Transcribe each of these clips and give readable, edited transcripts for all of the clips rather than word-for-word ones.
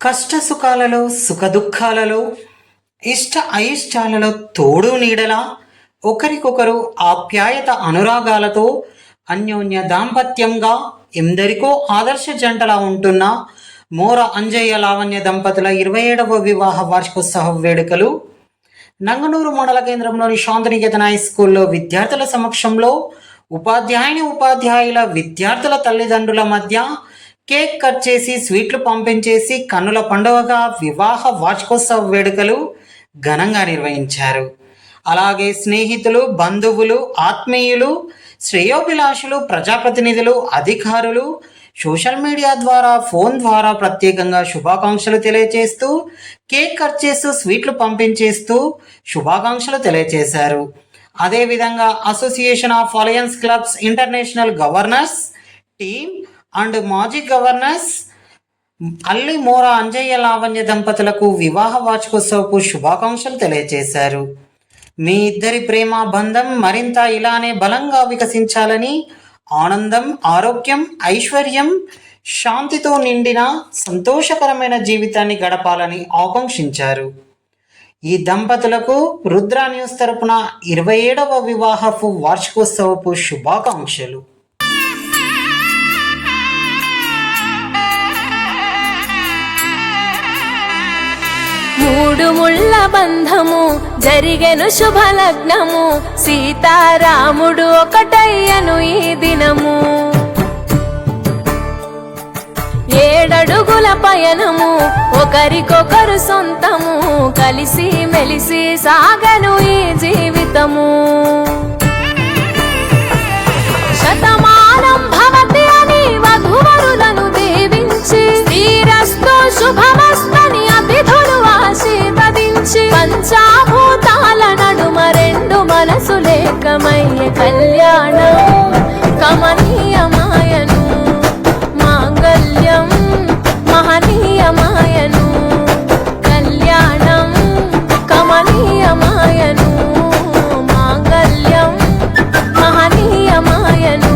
కష్ట సుఖాలలో సుఖదుఖాలలో ఇష్ట అయిష్టాలలో తోడు నీడలా ఒకరికొకరు ఆప్యాయత అనురాగాలతో అన్యోన్య దాంపత్యంగా ఎందరికో ఆదర్శ జంటలా ఉంటున్న మోర అంజయ్య లావణ్య దంపతుల 27వ వివాహ వార్షికోత్సవ వేడుకలు నంగనూరు మండల కేంద్రంలోని శాంతినికేతన్ హై స్కూల్లో విద్యార్థుల సమక్షంలో ఉపాధ్యాయుల విద్యార్థుల తల్లిదండ్రుల మధ్య కేక్ కట్ చేసి స్వీట్లు పంపించేసి కన్నుల పండుగగా వివాహ వార్షికోత్సవ వేడుకలు ఘనంగా నిర్వహించారు. అలాగే స్నేహితులు, బంధువులు, ఆత్మీయులు, శ్రేయోభిలాషులు, ప్రజాప్రతినిధులు, అధికారులు సోషల్ మీడియా ద్వారా, ఫోన్ ద్వారా ప్రత్యేకంగా శుభాకాంక్షలు తెలియజేస్తూ కేక్ కట్ చేస్తూ స్వీట్లు పంపించేస్తూ శుభాకాంక్షలు తెలియజేశారు. అదేవిధంగా association of alliance clubs international governors team and మాజీ గవర్నర్స్ అల్లి మోర అంజయ్య లావణ్య దంపతులకు వివాహ వార్షికోత్సవపు శుభాకాంక్షలు తెలియజేశారు. మీ ఇద్దరి ప్రేమ బంధం మరింత ఇలానే బలంగా వికసించాలని, ఆనందం, ఆరోగ్యం, ఐశ్వర్యం, శాంతితో నిండిన సంతోషకరమైన జీవితాన్ని గడపాలని ఆకాంక్షించారు. ఈ దంపతులకు రుద్ర న్యూస్ తరపున 27వ వివాహపు వార్షికోత్సవపు శుభాకాంక్షలు. మూడు ముళ్ళ బంధము జరిగెను శుభలగ్నము, సీతారాముడు ఒకటయ్యను ఈ దినము. 7 అడుగుల పయనము ఒకరికొకరు సొంతము, కలిసి మెలిసి సాగను ఈ జీవితము. శతమానం భవతి అని వధువరులను దీవించి, శ్రీరస్తు శుభమస్తని అతిథులు ఆశీర్వదించి, పంచాభూతాల నడుమ 2 మనసులేకమయ్యే కళ్యాణం కమనీయమాయను, మాంగళ్యం మహనీయమాయను, కళ్యాణం కమనీయమాయను, మాంగళ్యం మహనీయమాయను.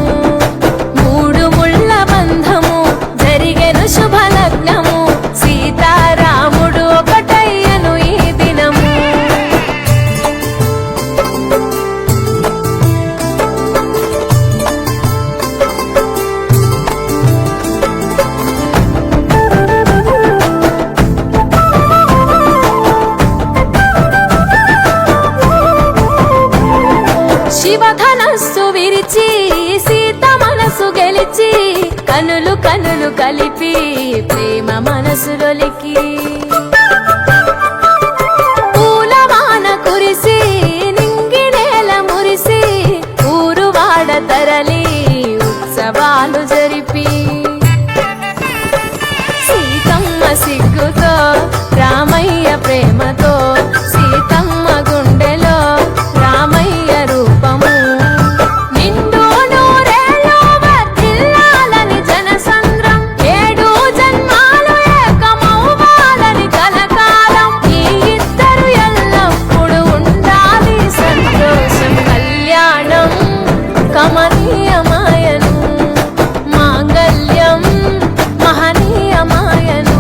మూడు ముళ్ళ బంధము జరిగెను శుభలగ్నము, సీతారాముడు ఒకటయ్యను ఈ దినము. శివధనస్సు విరిచి సీత మనసు గెలిచి, కనులు కనులు కలిపి ప్రేమ మనసులొలికి, పూలవాన కురిసి నింగి నేల మురిసి, ఊరు వాడ తరలి ఉత్సవాలు జరిపి, సీతమ్మ సిగ్గుతో రామయ్య ప్రేమతో